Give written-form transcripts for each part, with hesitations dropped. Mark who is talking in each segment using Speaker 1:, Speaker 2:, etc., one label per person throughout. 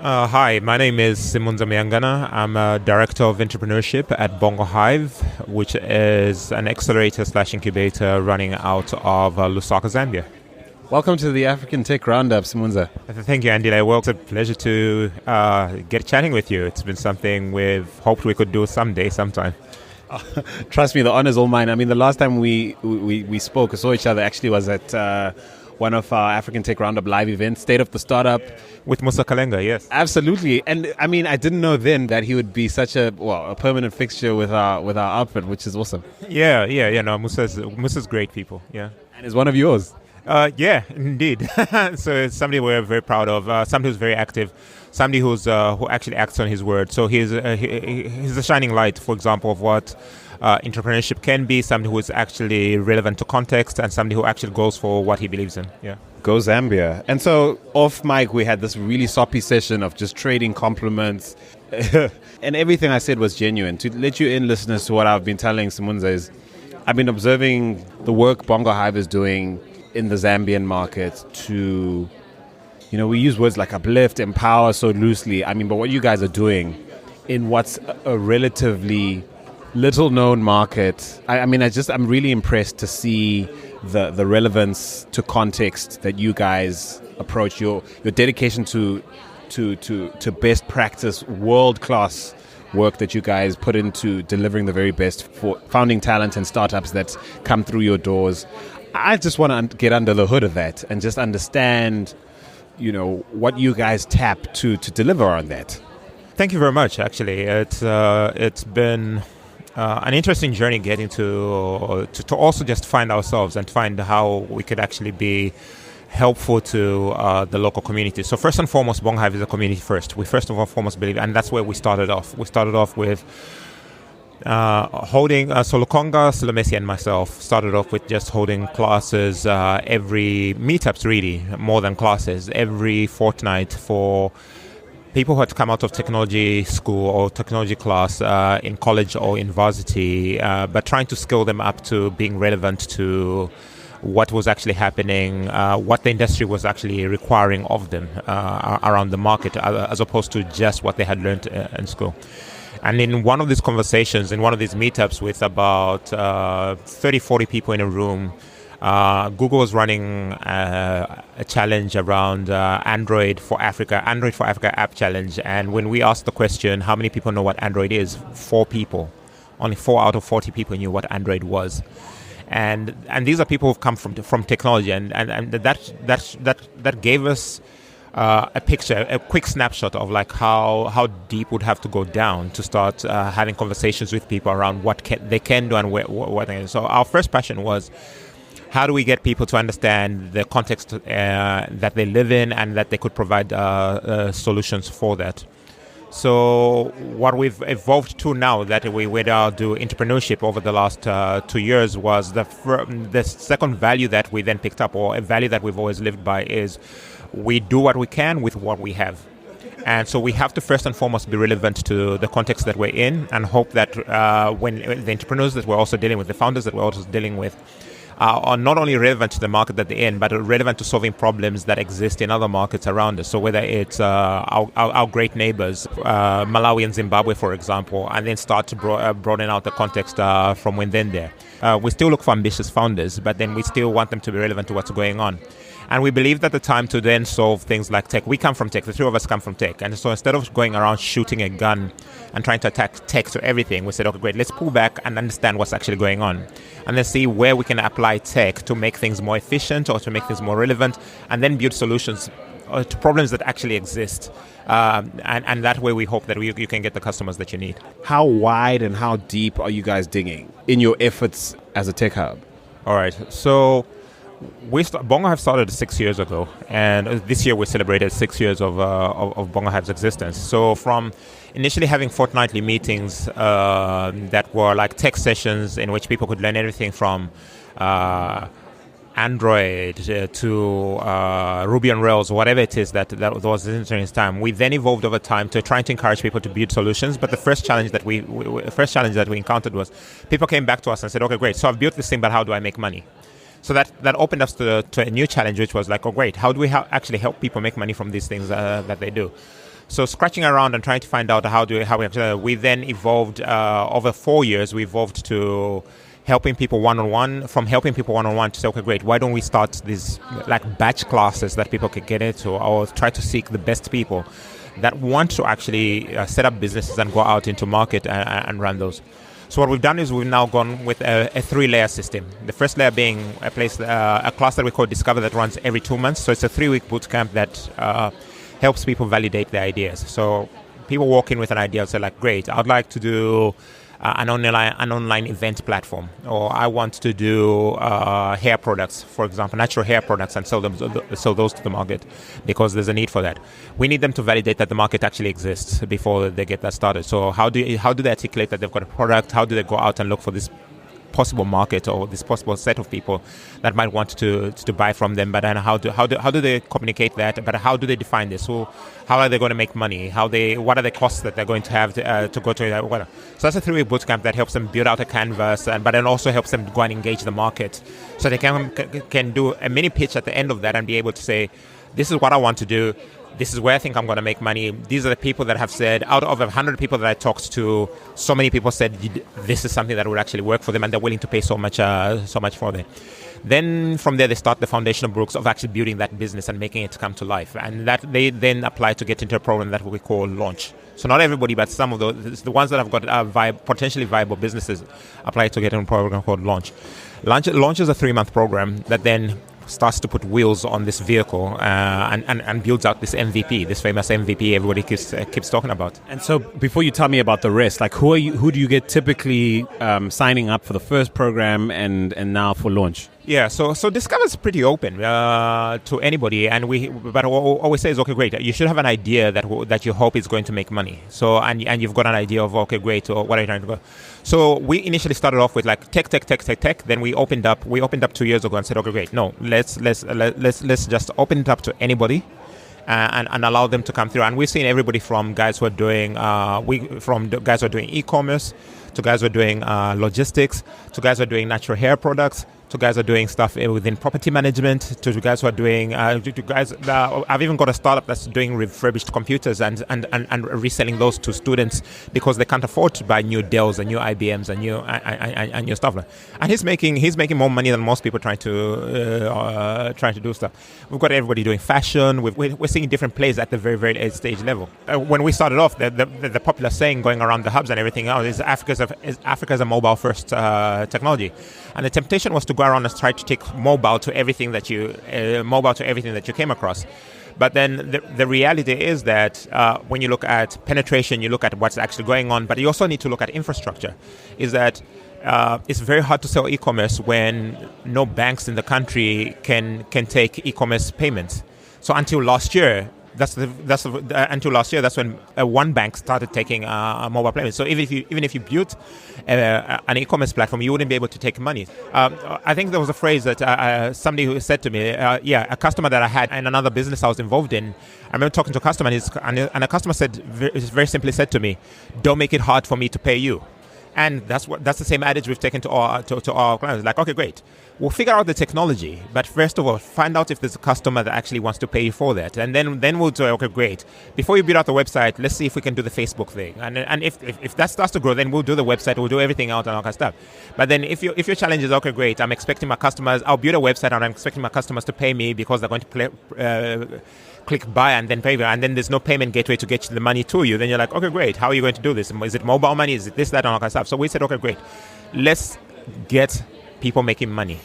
Speaker 1: Hi, my name is Simunza Muyangana. I'm a director of entrepreneurship at BongoHive, which is an accelerator slash incubator running out of Lusaka, Zambia.
Speaker 2: Welcome to the African Tech Roundup, Simunza.
Speaker 1: Thank you, Andile. Well, it's a pleasure to get chatting with you. It's been something we've hoped we could do sometime.
Speaker 2: Trust me, the honor's all mine. I mean, the last time we spoke or saw each other actually was at one of our African Tech Roundup live events, State of the Startup.
Speaker 1: With Musa Kalenga, yes.
Speaker 2: Absolutely. And I mean, I didn't know then that he would be such a permanent fixture with our outfit, which is awesome.
Speaker 1: Yeah. No, Musa's great people, yeah.
Speaker 2: And is one of yours.
Speaker 1: Yeah, indeed. So it's somebody we're very proud of, somebody who's very active, somebody who actually acts on his word. So he's a shining light, for example, of what entrepreneurship can be, somebody who is actually relevant to context and somebody who actually goes for what he believes in. Yeah.
Speaker 2: Go Zambia. And so off mic, we had this really soppy session of just trading compliments. And everything I said was genuine. To let you in, listeners, to what I've been telling Simunza is I've been observing the work BongoHive is doing in the Zambian market to, we use words like uplift, empower so loosely. I mean, but what you guys are doing in what's a relatively little known market, I'm really impressed to see the relevance to context that you guys approach, your dedication to best practice, world-class work that you guys put into delivering the very best for founding talent and startups that come through your doors. I just want to get under the hood of that and just understand, what you guys tap to deliver on that.
Speaker 1: Thank you very much. Actually, it's been an interesting journey getting to also just find ourselves and find how we could actually be helpful to the local community. So first and foremost, BongoHive is a community first. We first of all foremost believe, and that's where we started off. We started off with holding Solokonga, Silomesi and myself started off with just holding classes every meetups, really more than classes, every fortnight for people who had come out of technology school or technology class in college or university, but trying to skill them up to being relevant to what was actually happening, what the industry was actually requiring of them around the market, as opposed to just what they had learned in school. And in one of these conversations, in one of these meetups with about 30, 40 people in a room, Google was running a challenge around Android for Africa app challenge. And when we asked the question, how many people know what Android is? 4 people. Only 4 out of 40 people knew what Android was. And these are people who've come from technology. And that gave us a picture, a quick snapshot of like how deep would have to go down to start having conversations with people around what they can do and what they can. So our first passion was, how do we get people to understand the context that they live in and that they could provide solutions for that? So what we've evolved to now that we now do entrepreneurship over the last 2 years was the second value that we then picked up, or a value that we've always lived by, is we do what we can with what we have. And so we have to first and foremost be relevant to the context that we're in, and hope that when the entrepreneurs that we're also dealing with, the founders that we're also dealing with, are not only relevant to the market that they're in, but are relevant to solving problems that exist in other markets around us. So whether it's our great neighbors, Malawi and Zimbabwe, for example, and then start to broaden out the context from within there. We still look for ambitious founders, but then we still want them to be relevant to what's going on. And we believe that the time to then solve things like tech, we come from tech, the 3 of us come from tech. And so instead of going around shooting a gun and trying to attack tech to everything, we said, okay, great, let's pull back and understand what's actually going on. And then see where we can apply tech to make things more efficient or to make things more relevant, and then build solutions to problems that actually exist. And that way we hope that you can get the customers that you need.
Speaker 2: How wide and how deep are you guys digging in your efforts as a tech hub?
Speaker 1: All right, so BongoHive started 6 years ago, and this year we celebrated 6 years of BongoHive's existence. So from initially having fortnightly meetings that were like tech sessions in which people could learn everything from Android to Ruby on Rails, whatever it is that was in its time. We then evolved over time to trying to encourage people to build solutions. But the first challenge that we encountered was people came back to us and said, okay, great, so I've built this thing, but how do I make money? So that opened us to a new challenge, which was like, oh, great, how do we actually help people make money from these things that they do? So scratching around and trying to find out how we then evolved over 4 years. We evolved to helping people one-on-one, from helping people one-on-one to say, okay, great, why don't we start these like batch classes that people could get into, or try to seek the best people that want to actually set up businesses and go out into market and run those. So what we've done is we've now gone with a 3-layer system. The first layer being a class that we call Discover that runs every 2 months. So it's a 3-week bootcamp that helps people validate their ideas. So people walk in with an idea and say, like, great, I'd like to do an online event platform, or I want to do hair products, for example, natural hair products, and sell those to the market because there's a need for that. We need them to validate that the market actually exists before they get that started. So how do they articulate that they've got a product? How do they go out and look for this possible market or this possible set of people that might want to buy from them? But then how do they communicate that? But how do they define this? So how are they going to make money? What are the costs that they're going to have to go to that? So that's a 3-week bootcamp that helps them build out a canvas, but then also helps them go and engage the market, so they can do a mini pitch at the end of that and be able to say, this is what I want to do. This is where I think I'm going to make money. These are the people that have said, out of 100 people that I talked to, so many people said this is something that would actually work for them, and they're willing to pay so much for it. Then from there, they start the foundational bricks of actually building that business and making it come to life. And that they then apply to get into a program that we call Launch. So not everybody, but some of the ones that have got potentially viable businesses apply to get into a program called Launch. Launch is a 3-month program that then starts to put wheels on this vehicle and builds out this MVP, this famous MVP everybody keeps talking about.
Speaker 2: And so before you tell me about the rest, like who do you get typically signing up for the first program and now for Launch?
Speaker 1: Yeah, so Discover is pretty open to anybody, but what we say is, okay, great, you should have an idea that you hope is going to make money. So and you've got an idea of, okay, great, or what are you trying to go? So we initially started off with like tech. Then we opened up 2 years ago and said, okay, great, no, let's just open it up to anybody. And allow them to come through. And we've seen everybody from guys who are doing guys who are doing e-commerce, to guys who are doing logistics, to guys who are doing natural hair products, to guys who are doing stuff within property management, to guys who are doing I've even got a startup that's doing refurbished computers and reselling those to students because they can't afford to buy new Dells and new IBMs and new stuff. And he's making more money than most people trying to do stuff. We've got everybody doing fashion. We're seeing different plays at the very, very late stage level. When we started off, the popular saying going around the hubs and everything else is Africa's a mobile first technology, and the temptation was to go around and try to take mobile to everything that you came across. But then the reality is that when you look at penetration, you look at what's actually going on, but you also need to look at infrastructure. Is that it's very hard to sell e-commerce when no banks in the country can take e-commerce payments. So until last year, that's when one bank started taking mobile payments. So even if you built an e-commerce platform, you wouldn't be able to take money. I think there was a phrase that somebody who said to me, a customer that I had in another business I was involved in. I remember talking to a customer, and a customer very simply said to me, "Don't make it hard for me to pay you." And that's the same adage we've taken to our clients. Like, okay, great, we'll figure out the technology, but first of all, find out if there's a customer that actually wants to pay you for that, and then we'll say, okay, great, before you build out the website, let's see if we can do the Facebook thing, and if that starts to grow, then we'll do the website, we'll do everything out and all that stuff. But then if your challenge is, okay, great, I'll build a website and I'm expecting my customers to pay me because they're going to click buy and then pay, and then there's no payment gateway to get the money to you, then you're like, okay, great, how are you going to do this? Is it mobile money? Is it this, that, and all that stuff? So we said, okay, great, let's get people making money.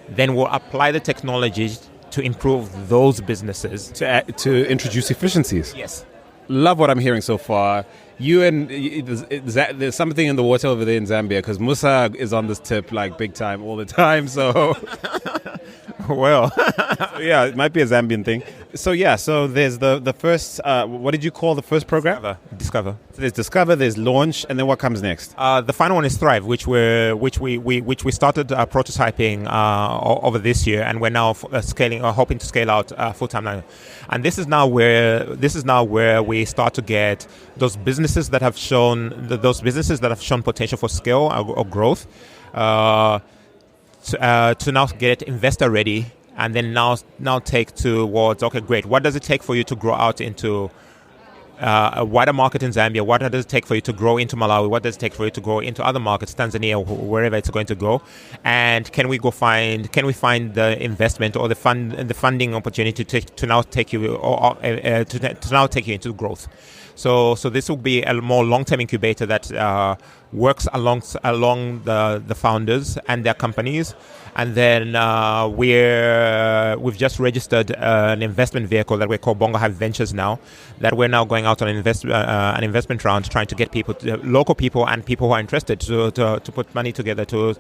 Speaker 1: Then we'll apply the technologies to improve those businesses.
Speaker 2: To introduce efficiencies.
Speaker 1: Yes.
Speaker 2: Love what I'm hearing so far. There's something in the water over there in Zambia, because Musa is on this tip like big time all the time. So,
Speaker 1: well,
Speaker 2: yeah, it might be a Zambian thing. So there's the first. What did you call the first program?
Speaker 1: Discover.
Speaker 2: So there's Discover. There's Launch, and then what comes next?
Speaker 1: The final one is Thrive, which we started prototyping over this year, and we're now hoping to scale out full time now. And this is now where we start to get those businesses that have shown potential for scale or growth to now get investor ready, and then now take towards, okay, great, what does it take for you to grow out into a wider market in Zambia. What does it take for you to grow into Malawi? What does it take for you to grow into other markets, Tanzania, wherever it's going to go? And can we find the investment or the funding opportunity to now take you into growth? So this will be a more long-term incubator that works along the founders and their companies. And then we've just registered an investment vehicle that we call BongoHive Ventures now, that we're now going out on an investment round, trying to get people, local people and people who are interested to put money together to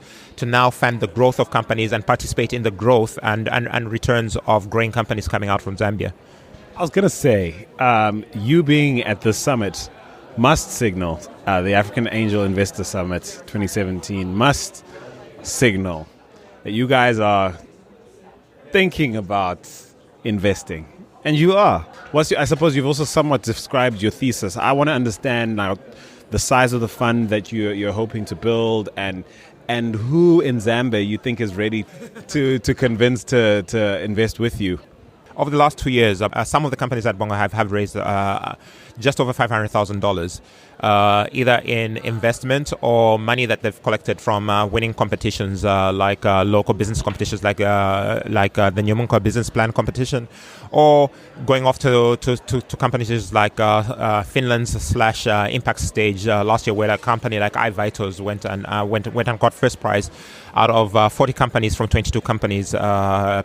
Speaker 1: now fund the growth of companies and participate in the growth and returns of growing companies coming out from Zambia.
Speaker 2: I was going to say, you being at the summit must signal, the African Angel Investor Summit 2017 must signal that you guys are thinking about investing. And you are. I suppose you've also somewhat described your thesis. I want to understand now the size of the fund that you're hoping to build and who in Zambia you think is ready to convince to invest with you.
Speaker 1: Over the last 2 years, some of the companies at BongoHive have raised just over $500,000, either in investment or money that they've collected from winning competitions like local business competitions, like the Nyamunka Business Plan competition, or going off to companies like Finland's Impact Stage last year, where a company like iVitals went and got first prize out of 40 companies from 22 companies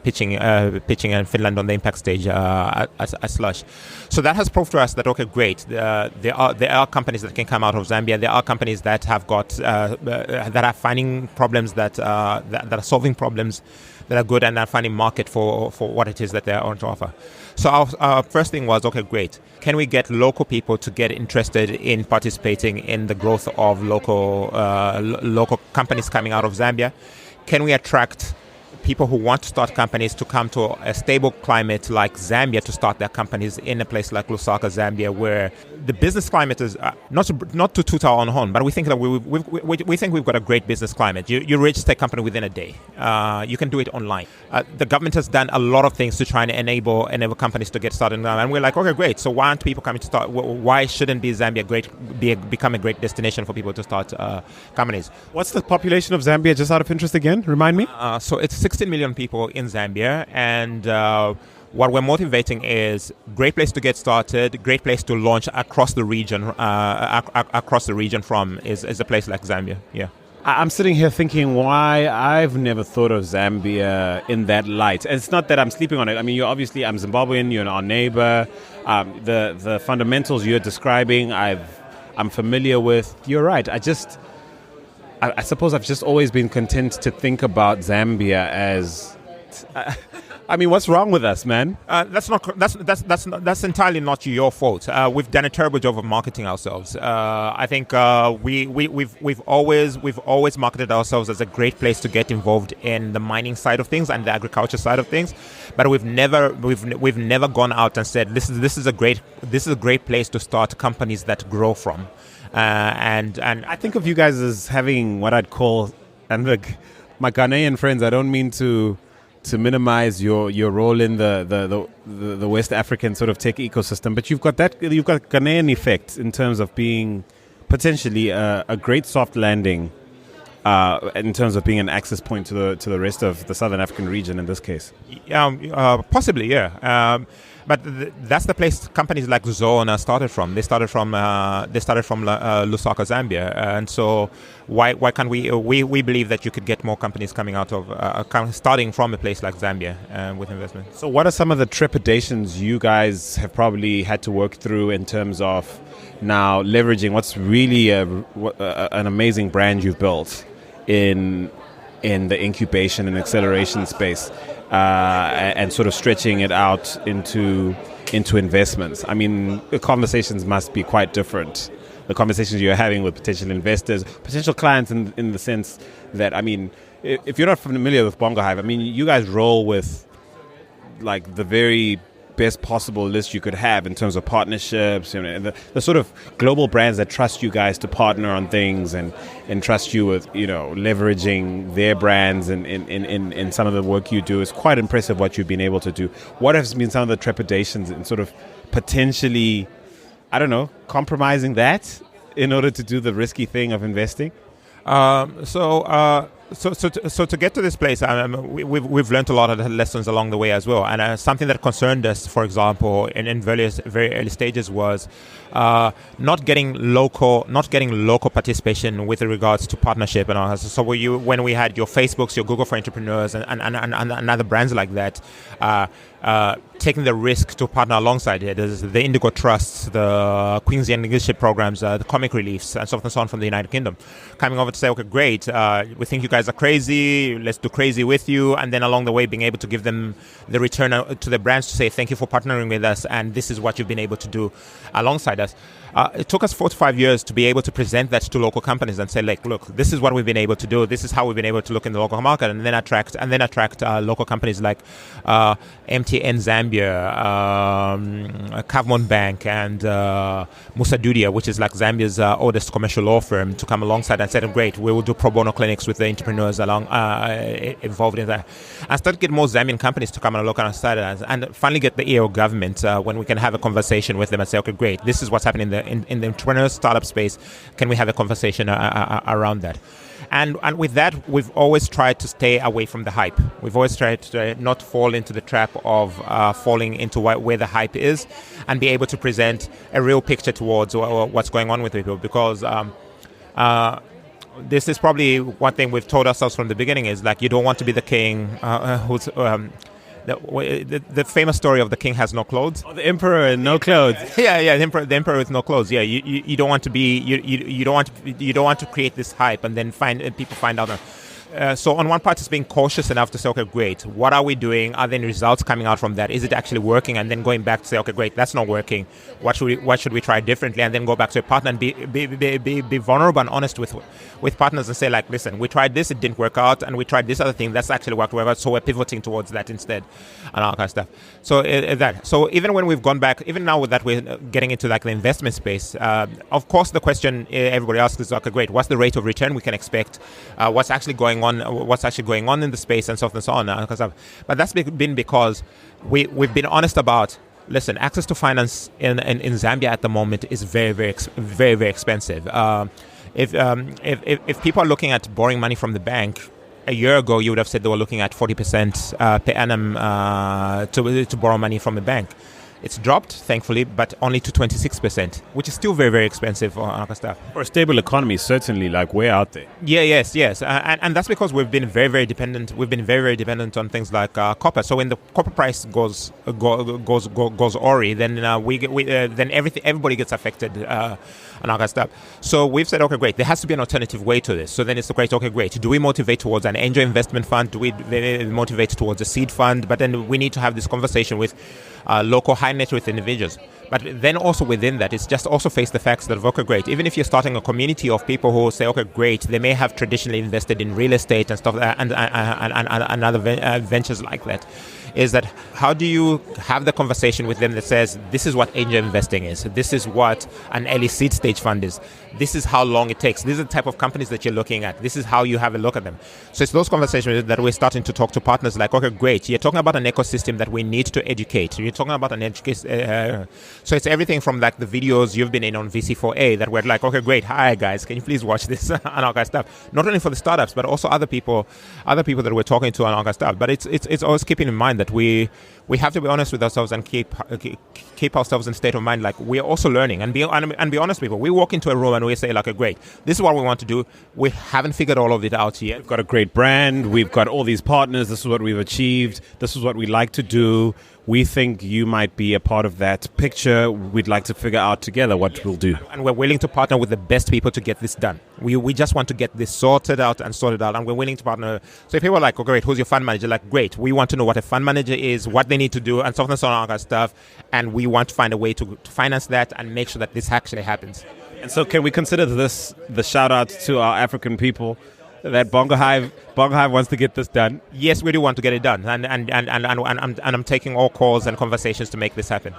Speaker 1: pitching in Finland on the Impact Stage as slush. So that has proved to us that, okay, great, there are companies that can come out of Zambia. There are companies that have got that are finding problems that are solving problems that are good and are finding market for what it is that they are on to offer. So our first thing was, okay, great. Can we get local people to get interested in participating in the growth of local companies coming out of Zambia? Can we attract people who want to start companies to come to a stable climate like Zambia to start their companies in a place like Lusaka, Zambia, where the business climate is not to toot our own horn, but we think that we think we've got a great business climate. You register a company within a day. You can do it online. The government has done a lot of things to try and enable companies to get started, and we're like, okay, great. So why aren't people coming to start? Why shouldn't Zambia become a great destination for people to start companies?
Speaker 2: What's the population of Zambia, just out of interest again? Remind me.
Speaker 1: So it's 16 million people in Zambia, and what we're motivating is great place to get started, great place to launch across the region. From is a place like Zambia. Yeah.
Speaker 2: I'm sitting here thinking why I've never thought of Zambia in that light. And it's not that I'm sleeping on it. I mean, I'm Zimbabwean, you're our neighbor. The fundamentals you're describing, I'm familiar with. You're right. I suppose I've just always been content to think about Zambia as... I mean, what's wrong with us, man?
Speaker 1: That's entirely not your fault. We've done a terrible job of marketing ourselves. I think we've always marketed ourselves as a great place to get involved in the mining side of things and the agriculture side of things, but we've never gone out and said this is a great place to start companies that grow from. And
Speaker 2: I think of you guys as having what I'd call, and look, my Ghanaian friends, I don't mean to minimize your role in the West African sort of tech ecosystem, but you've got Ghanaian effect in terms of being potentially a great soft landing in terms of being an access point to the rest of the Southern African region in this case.
Speaker 1: Possibly, yeah. But that's the place companies like Zona started from. They started from Lusaka, Zambia, and so why can't we believe that you could get more companies coming out of starting from a place like Zambia with investment.
Speaker 2: So what are some of the trepidations you guys have probably had to work through in terms of now leveraging what's really an amazing brand you've built in the incubation and acceleration space? And sort of stretching it out into investments. I mean, the conversations must be quite different. The conversations you're having with potential investors, potential clients in the sense that, I mean, if you're not familiar with BongoHive, I mean, you guys roll with like the very best possible list you could have in terms of partnerships, the sort of global brands that trust you guys to partner on things and trust you with, leveraging their brands in some of the work you do. Is quite impressive what you've been able to do. What has been some of the trepidations in sort of potentially, I don't know, compromising that in order to do the risky thing of investing?
Speaker 1: So to get to this place, we've learned a lot of lessons along the way as well. And something that concerned us, for example, in very early stages was not getting local participation with regards to partnership and all. So when we had your Facebooks, your Google for Entrepreneurs, and other brands like that, taking the risk to partner alongside it. There's the Indigo Trusts, the Queensland Leadership Programs, the Comic Reliefs, and so on and so on from the United Kingdom, coming over to say, okay, great, we think you guys are crazy, let's do crazy with you, and then along the way being able to give them the return to the brands to say, thank you for partnering with us, and this is what you've been able to do alongside us. It took us 4 to 5 years to be able to present that to local companies and say, like, look, this is what we've been able to do. This is how we've been able to look in the local market, and then attract local companies like MTN Zambia, Kavmon Bank, and Musa Dudia, which is like Zambia's oldest commercial law firm, to come alongside and said, great, we will do pro bono clinics with the entrepreneurs involved in that, and start to get more Zambian companies to come and look alongside us, and finally get the EO government when we can have a conversation with them and say, okay, great, this is what's happening in the entrepreneur startup space. Can we have a conversation around that? And with that, we've always tried to stay away from the hype. We've always tried to not fall into the trap of falling into where the hype is, and be able to present a real picture towards what's going on with people. Because this is probably one thing we've told ourselves from the beginning, is like, you don't want to be the king who's... The famous story of the king has no clothes.
Speaker 2: Oh, the emperor and no clothes.
Speaker 1: Yeah, the emperor with no clothes. Yeah, you don't want to be you don't want to create this hype and then people find out. So on one part, it's being cautious enough to say, okay, great, what are we doing? Are there any results coming out from that? Is it actually working? And then going back to say, okay, great, that's not working. What should we try differently? And then go back to a partner and be vulnerable and honest with partners and say, like, listen, we tried this, it didn't work out, and we tried this other thing, that's actually worked well, so we're pivoting towards that instead, and all kind of stuff. So So even when we've gone back, even now that we're getting into like the investment space, of course the question everybody asks is, okay, great, what's the rate of return we can expect? What's actually going on in the space, and so on. But that's been because we've been honest about, listen, access to finance in Zambia at the moment is very, very expensive. If people are looking at borrowing money from the bank, a year ago you would have said they were looking at 40% per annum to borrow money from the bank. It's dropped, thankfully, but only to 26%, which is still very, very expensive for our stuff.
Speaker 2: For a stable economy, certainly, like, we're out there.
Speaker 1: Yes. And that's because we've been very, very dependent. We've been very, very dependent on things like copper. So when the copper price goes awry, then then everybody gets affected and all that stuff. So we've said, okay, great, there has to be an alternative way to this. So then it's great, okay, great. Do we motivate towards an angel investment fund? Do we motivate towards a seed fund? But then we need to have this conversation with local high net worth individuals. But then also within that, it's just also face the facts that, okay, great, even if you're starting a community of people who say, okay, great, they may have traditionally invested in real estate and stuff and other ventures like that, is that how do you have the conversation with them that says, this is what angel investing is, this is what an early seed stage fund is, this is how long it takes, these are the type of companies that you're looking at, this is how you have a look at them. So it's those conversations that we're starting to talk to partners like, okay, great, you're talking about an ecosystem that we need to educate, you're talking about an education, so it's everything from like the videos you've been in on VC4A that we're like, okay, great, hi guys, can you please watch this and all that stuff, not only for the startups but also other people that we're talking to and all that stuff. But it's always keeping in mind that we have to be honest with ourselves and keep ourselves in state of mind, like we're also learning, and be honest people. We walk into a room and we say, like, great, this is what we want to do, we haven't figured all of it out yet.
Speaker 2: We've got a great brand, we've got all these partners, this is what we've achieved, this is what we like to do, we think you might be a part of that picture, we'd like to figure out together what we'll do.
Speaker 1: And we're willing to partner with the best people to get this done. We just want to get this sorted out, and we're willing to partner. So if people are like, oh great, who's your fund manager? Like, great, we want to know what a fund manager is, what they need to do, and so on and so on, all that stuff, and we want to find a way to finance that and make sure that this actually happens.
Speaker 2: And so can we consider this the shout out to our African people, that BongoHive wants to get this done?
Speaker 1: Yes, we do want to get it done, and I'm taking all calls and conversations to make this happen.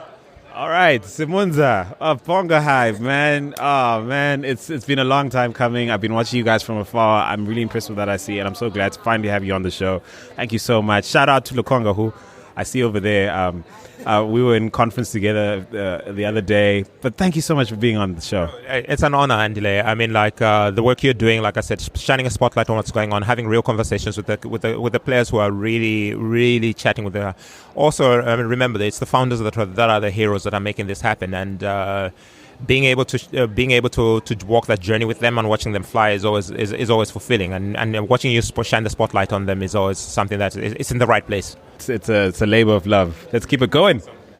Speaker 2: All right, Simunza of BongoHive, man. Oh, man, it's been a long time coming. I've been watching you guys from afar. I'm really impressed with what I see, and I'm so glad to finally have you on the show. Thank you so much. Shout out to Lukonga, who I see over there. We were in conference together the other day. But thank you so much for being on the show.
Speaker 1: It's an honor, Andile. I mean, like the work you're doing, like I said, shining a spotlight on what's going on, having real conversations with the players who are really, really chatting with the. Also, I mean, remember, it's the founders that are the heroes that are making this happen, and being able to walk that journey with them and watching them fly is always fulfilling, and watching you shine the spotlight on them is always something that it's in the right place.
Speaker 2: It's a labor of love. Let's keep it going.